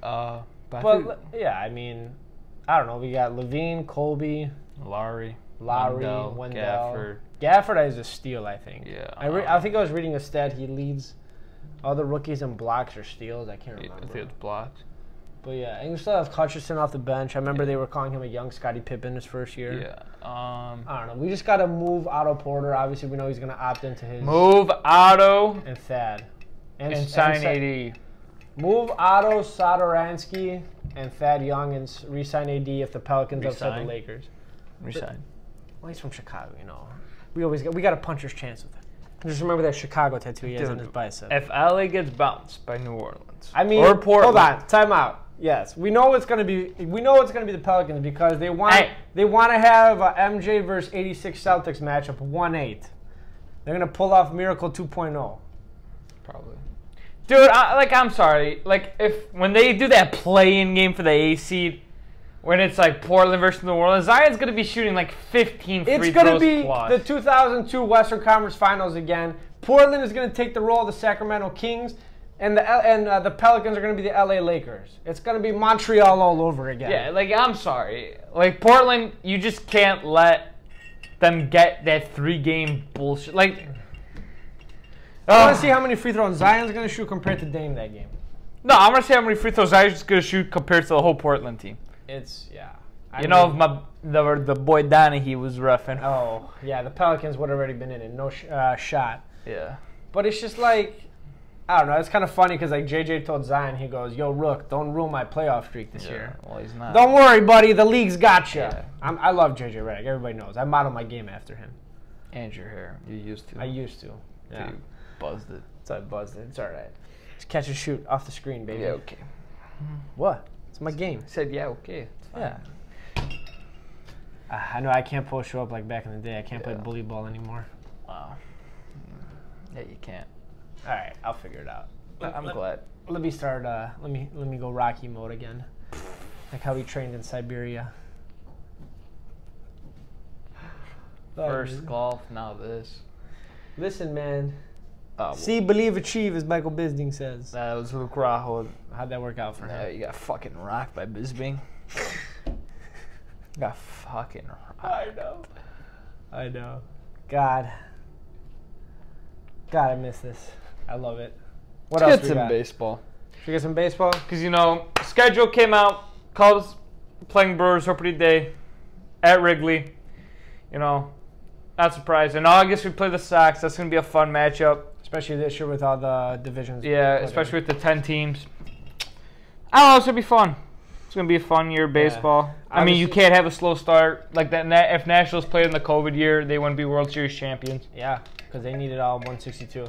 I mean, I don't know. We got Levine, Colby, Lowry, Wendell. Gafford. Gafford is a steal, I think. Yeah. I think I was reading a stat. He leads all the rookies in blocks or steals. I can't remember. I think it's blocks. But yeah, and you still have Hutchison off the bench. I remember they were calling him a young Scottie Pippen his first year. Yeah. I don't know. We just got to move Otto Porter. Obviously, we know he's going to opt into his. Move Otto. And Thad. And sign AD. Move Otto, Satoransky, and Thad Young and re-sign AD if the Pelicans upset the Lakers. Resign. Well, he's from Chicago, We got a puncher's chance with it. Just remember that Chicago tattoo he has on his bicep. If LA gets bounced by New Orleans, or Portland. Hold on, time out. Yes, we know it's gonna be. We know it's gonna be the Pelicans because they want to have a MJ versus '86 Celtics matchup 1-8. They're gonna pull off Miracle 2.0. Probably. Dude, I'm sorry. When they do that play-in game for the A seed, when it's like Portland versus New Orleans, Zion's gonna be shooting 15 free throws. It's gonna be the 2002 Western Conference Finals again. Portland is gonna take the role of the Sacramento Kings, and the Pelicans are gonna be the LA Lakers. It's gonna be Montreal all over again. Yeah, I'm sorry. Portland, you just can't let them get that 3-game bullshit. I want to see how many free throws Zion's going to shoot compared to Dame that game. No, I want to see how many free throws Zion's going to shoot compared to the whole Portland team. The boy Donahue was roughing. Oh, yeah, the Pelicans would have already been in it. No shot. Yeah. But it's just I don't know. It's kind of funny because JJ told Zion, he goes, "Yo, Rook, don't ruin my playoff streak this year." Well, he's not. Don't worry, buddy. The league's got you. Yeah. I love JJ Redick. Everybody knows. I model my game after him. And your hair. You used to. I used to. Yeah. You buzzed it. I buzzed it. It's all right. Just catch and shoot off the screen, baby. Yeah, okay. What? It's my game. I said, yeah, okay. It's fine. Yeah. I know I can't post you up like back in the day. I can't play bully ball anymore. Wow. Yeah, you can't. All right, I'll figure it out. I'm glad. Let me start. Let me go Rocky mode again, like how we trained in Siberia. First golf, now this. Listen, man. See, believe, achieve, as Michael Bisping says. That was Luke Rajo. How'd that work out for him? You got fucking rocked by Bisping. Got fucking rocked. I know. God, I miss this. I love it. What Let's else get we some got? baseball. Should we get some baseball? Because, schedule came out. Cubs playing Brewers opening day at Wrigley. Not surprised. In August, we play the Sox. That's going to be a fun matchup. Especially this year with all the divisions. Yeah, especially with the 10 teams. I don't know. It's going to be fun. It's going to be a fun year of baseball. Yeah. I mean, you can't have a slow start. Like that. If Nationals played in the COVID year, they wouldn't be World Series champions. Yeah, because they needed all 162.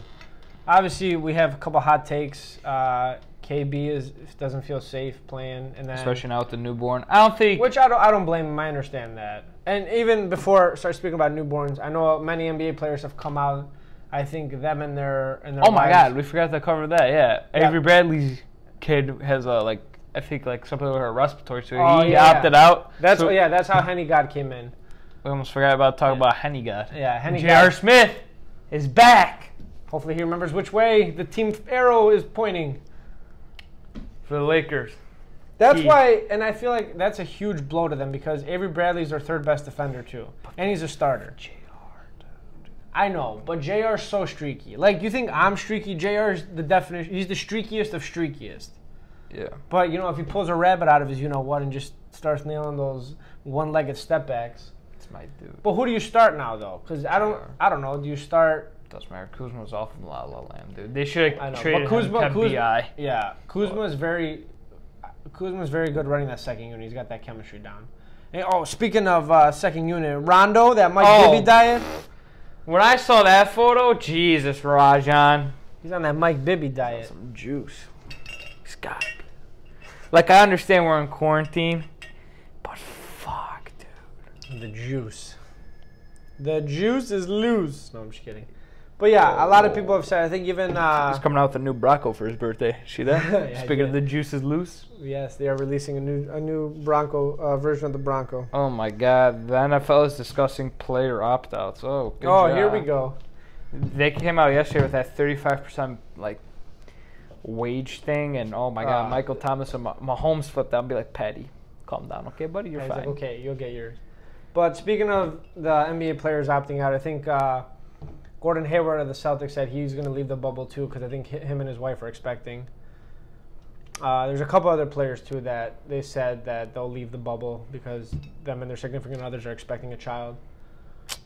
Obviously, we have a couple hot takes. KB doesn't feel safe playing, and then especially now with the newborn. I don't think. Which I don't blame him. I understand that. And even before I start speaking about newborns, I know many NBA players have come out. I think them and their oh my God, we forgot to cover that. Yeah, Avery Bradley's kid has I think something with her respiratory, so he opted out. That's how Henny God came in. We almost forgot about talking about Henny God. Yeah, Henny God. J.R. Smith is back. Hopefully he remembers which way the team arrow is pointing. For the Lakers. That's why, and I feel like that's a huge blow to them because Avery Bradley's their third best defender too, and he's a starter. JR, dude. I know, but JR's so streaky. Like, you think I'm streaky? JR's the definition. He's the streakiest of streakiest. Yeah. But, if he pulls a rabbit out of his you-know-what and just starts nailing those one-legged step backs. It's my dude. But who do you start now, though? Because I don't know. Do you start... Doesn't matter. Kuzma was off in La La Land, dude. They should have traded Kuzma, him to BI. Yeah. Kuzma's very good running that second unit. He's got that chemistry down. And, speaking of second unit, Rondo, that Mike Bibby diet. When I saw that photo, Jesus, Rajan. He's on that Mike Bibby diet. Some juice. He's got to be. Like, I understand we're in quarantine, but fuck, dude. The juice. The juice is loose. No, I'm just kidding. But yeah, a lot of people have said, I think even... He's coming out with a new Bronco for his birthday. See that? Yeah, Speaking of the juice is loose. Yes, they are releasing a new Bronco version of the Bronco. Oh my God, the NFL is discussing player opt-outs. Oh, good job. Here we go. They came out yesterday with that 35% wage thing, and oh my God, Michael Thomas and Mahomes flipped out and be like, Patty, calm down, okay, buddy, you're fine. Like, okay, you'll get yours. But speaking of the NBA players opting out, I think Gordon Hayward of the Celtics said he's going to leave the bubble too because I think him and his wife are expecting. There's a couple other players too that they said that they'll leave the bubble because them and their significant others are expecting a child.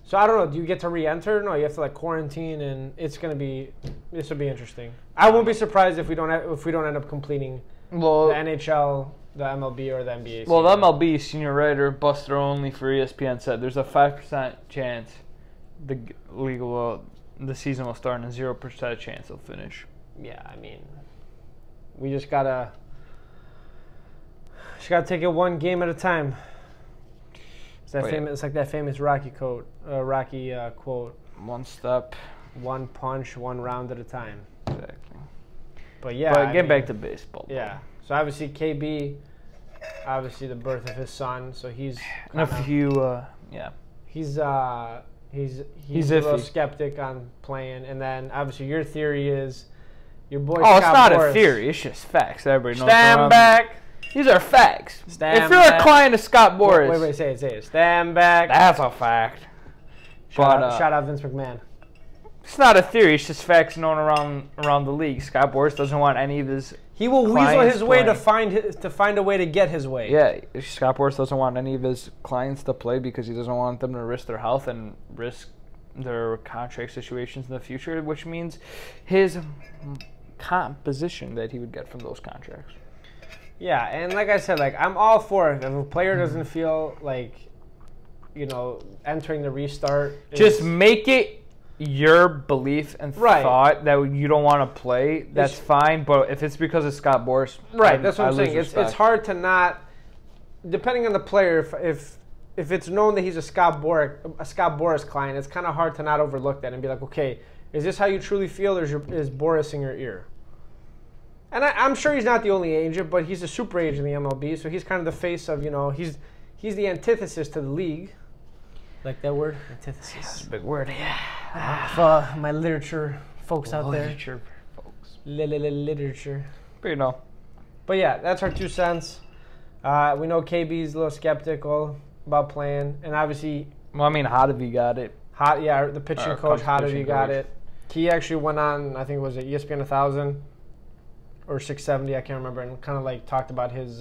So I don't know. Do you get to re-enter? No, you have to quarantine, and this will be interesting. I won't be surprised if we don't end up completing the NHL, the MLB, or the NBA. Well, the MLB senior writer Buster Only for ESPN said there's a 5% chance the season will start and a 0% chance they'll finish. Yeah, I mean, we just gotta take it one game at a time. It's like that famous Rocky quote. One step, one punch, one round at a time. Exactly. But yeah. But getting back to baseball. Yeah. So obviously KB, the birth of his son. So he's He's a little skeptic on playing, and then obviously your theory is your boy. Oh, Scott it's not Boras. A theory. It's just facts. Everybody knows. Stand back. These are facts. If you're a client of Scott Boras, wait, say it. Stand back. That's a fact. Shout out Vince McMahon. It's not a theory. It's just facts known around the league. Scott Boras doesn't want any of his. He will weasel his way to find a way to get his way. Yeah, Scott Boras doesn't want any of his clients to play because he doesn't want them to risk their health and risk their contract situations in the future, which means his composition that he would get from those contracts. Yeah, and like I said, I'm all for it. If a player doesn't feel like, entering the restart. Just make it your belief and thought that you don't want to play. That's fine, but if it's because of Scott Boras, that's what I'm saying. It's hard to not, depending on the player, if it's known that he's a Scott Boras client, it's kind of hard to not overlook that and be like, okay, is this how you truly feel, or is Boras in your ear? And I'm sure he's not the only agent, but he's a super agent in the MLB, so he's kind of the face of, he's the antithesis to the league. Like that word? Antithesis. Yeah, that's a big word, yeah. For my literature folks out there. Literature folks. Literature. But But yeah, that's our 2 cents. We know KB's a little skeptical about playing, and obviously... Well, I mean, Hodavi got it. The pitching coach, Hodavi got it. He actually went on, I think it was at ESPN 1000 or 670, I can't remember, and kind of like talked about his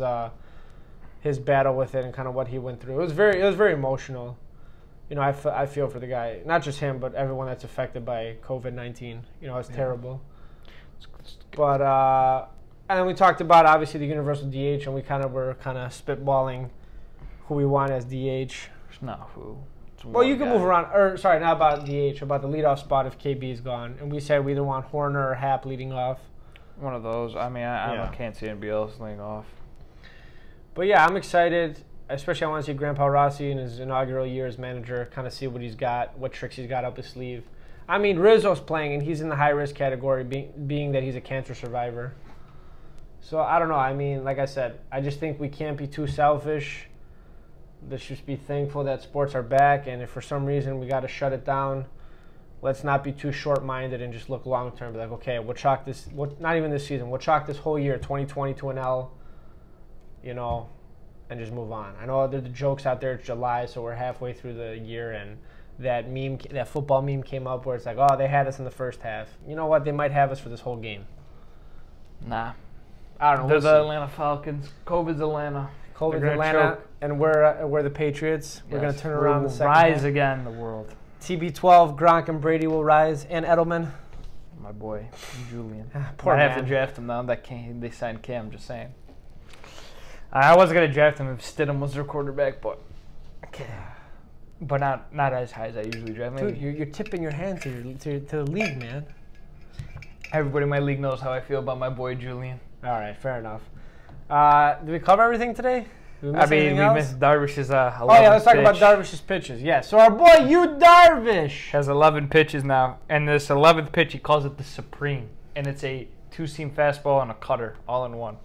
battle with it and kind of what he went through. It was very emotional. You know, I feel for the guy, not just him, but everyone that's affected by COVID-19. You know, it's terrible. But and then we talked about obviously the universal DH, and we were spitballing who we want as DH. It's not who. Well, you can move around. Or sorry, not about DH, about the leadoff spot if KB is gone. And we said we either want Horner or Happ leading off. One of those. I mean, I can't see anybody else leading off. But yeah, I'm excited. Especially I want to see Grandpa Rossi in his inaugural year as manager, kind of see what he's got, what tricks he's got up his sleeve. I mean, Rizzo's playing, and he's in the high-risk category, being that he's a cancer survivor. So, I don't know. I mean, like I said, I just think we can't be too selfish. Let's just be thankful that sports are back, and if for some reason we got to shut it down, let's not be too short-minded and just look long-term. Be like, okay, we'll chalk this, not even this season, we'll chalk this whole year, 2020 to an L, you know, and just move on. I know there are the jokes out there, it's July, so we're halfway through the year, and that football meme came up where it's like, oh, they had us in the first half. You know what? They might have us for this whole game. Nah. I don't know. They're the Atlanta Falcons. COVID's Atlanta. COVID's Atlanta, and we're the Patriots. We're going to turn around the second rise half. again, the world. TB12, Gronk and Brady will rise, and Edelman. My boy, Julian. Poor I man. have to draft him now. They signed Cam, just saying. I was going to draft him if Stidham was their quarterback, but not as high as I usually draft. Dude, you're tipping your hand to the league, man. Everybody in my league knows how I feel about my boy Julian. All right, fair enough. Did we cover everything today? We missed Darvish's 11 Oh, yeah, let's talk pitch. about Darvish's pitches. Yeah, so our boy, Darvish, has 11 pitches now, and this 11th pitch, he calls it the Supreme, and it's a two-seam fastball and a cutter, all in one.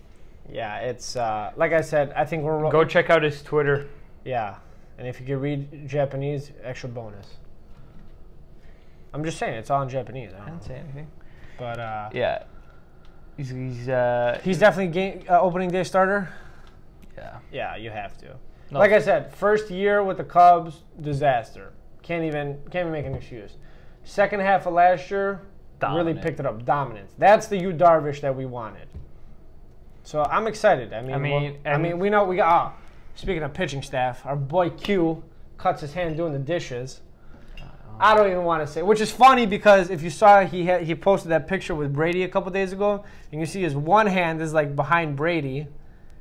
Yeah, it's, like I said, I think we're... Go check out his Twitter. Yeah, and if you can read Japanese, extra bonus. I'm just saying, it's all in Japanese. I didn't say anything. But, yeah. He's definitely opening day starter. Yeah. Yeah, you have to. No. Like I said, first year with the Cubs, disaster. Can't even make an excuse. Second half of last year, really picked it up. Dominance. That's the Darvish that we wanted. So I'm excited. I mean, we know we got. Speaking of pitching staff, our boy Q cuts his hand doing the dishes. I don't even want to say, which is funny because if you saw, he posted that picture with Brady a couple days ago, and you see his one hand is like behind Brady,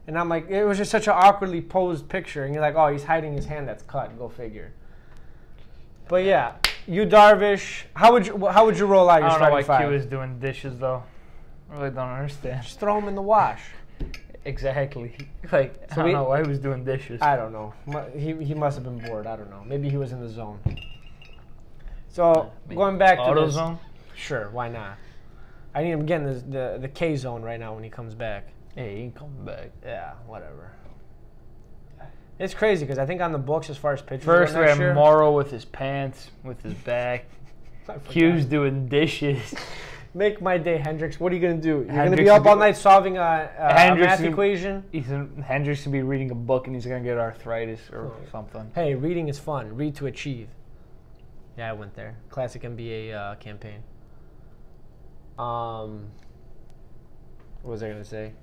and I'm like, it was just such an awkwardly posed picture, and you're like, oh, he's hiding his hand that's cut. Go figure. But yeah, Darvish, how would you roll out your starting five? I don't know why Q is doing dishes though. I really don't understand. Just throw him in the wash. Exactly. Like, so I don't know why he was doing dishes. I don't know. He must have been bored. I don't know. Maybe he was in the zone. So, going back to auto this, zone? Sure, why not? I need him getting the K zone right now when he comes back. Hey, he ain't coming back. Yeah, whatever. It's crazy because I think on the books as far as pitchers first we next had year, Morrow with his pants, with his back. Q's doing dishes. Make my day, Hendricks. What are you going to do? You're going to be up all night solving a math equation? Hendricks will be reading a book and he's going to get arthritis or something. Hey, reading is fun. Read to achieve. Yeah, I went there. Classic NBA campaign. What was I going to say?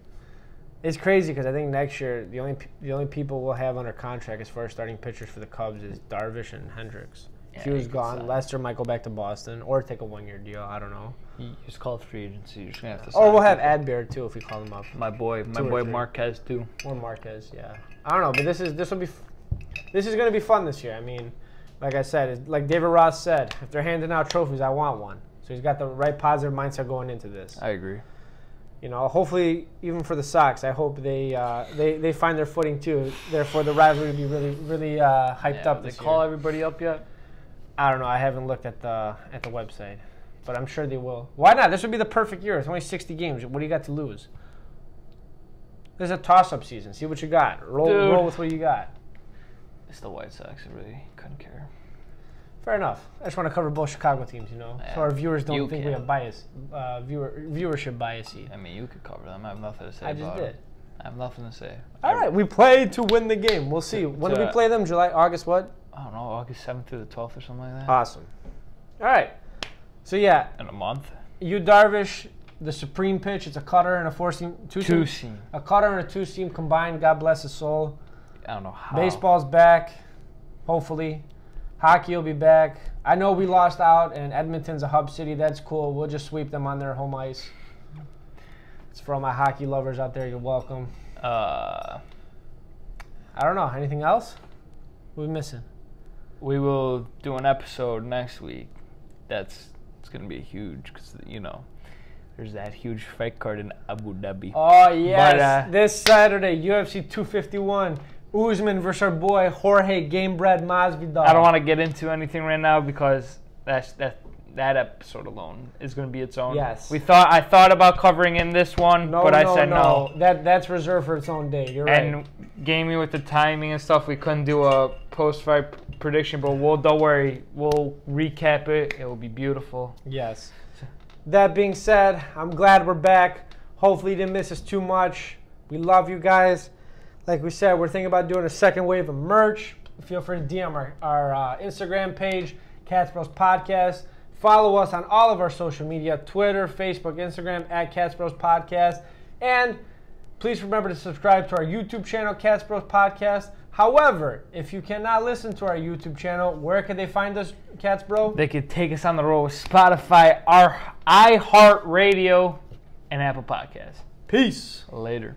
It's crazy because I think next year the only people we'll have under contract as far as starting pitchers for the Cubs is Darvish and Hendricks. Yeah, Q's gone. Lester might go back to Boston or take a one-year deal. I don't know. You just call it free agency. You're just gonna have to. Or we'll have Adbear too if we call him up. My boy Marquez too. Or Marquez, yeah. I don't know, but this is gonna be fun this year. I mean, like I said, like David Ross said, if they're handing out trophies, I want one. So he's got the right positive mindset going into this. I agree. You know, hopefully, even for the Sox, I hope they find their footing too. Therefore, the rivalry will be really hyped up this year. They call everybody up yet? I don't know. I haven't looked at the website, but I'm sure they will. Why not? This would be the perfect year. It's only 60 games. What do you got to lose? This is a toss-up season. See what you got. Roll with what you got. It's the White Sox. I really couldn't care. Fair enough. I just want to cover both Chicago teams, you know, so our viewers don't think we have bias, viewership bias. I mean, you could cover them. I have nothing to say. I just did. I have nothing to say. All right, we played to win the game. We'll see. When do we play them? July, August, what? I don't know, August 7th through the 12th or something like that. Awesome. All right. So, yeah. In a month. Yu Darvish, the supreme pitch. It's a cutter and a four-seam. Two-seam. A cutter and a two-seam combined. God bless his soul. I don't know how. Baseball's back, hopefully. Hockey will be back. I know we lost out, and Edmonton's a hub city. That's cool. We'll just sweep them on their home ice. It's for all my hockey lovers out there. You're welcome. I don't know. Anything else? What are we missing? We will do an episode next week. It's going to be huge because, there's that huge fight card in Abu Dhabi. Oh, yes. But, this Saturday, UFC 251. Usman versus our boy Jorge Gamebred Masvidal. I don't want to get into anything right now because that episode alone is going to be its own. Yes. I thought about covering in this one, but I said no. That's reserved for its own day. You're right. And gaming with the timing and stuff, we couldn't do a post-fight prediction, but don't worry, we'll recap it. It will be beautiful. Yes. That being said, I'm glad we're back. Hopefully you didn't miss us too much. We love you guys. Like we said, we're thinking about doing a second wave of merch. Feel free to DM our Instagram page, Katzzbros Podcast. Follow us on all of our social media, Twitter, Facebook, Instagram, at Katzzbros Podcast. And please remember to subscribe to our YouTube channel, Katzzbros Podcast. However, if you cannot listen to our YouTube channel, where can they find us, Katzzbro? They could take us on the road with Spotify, our iHeartRadio, and Apple Podcasts. Peace. Later.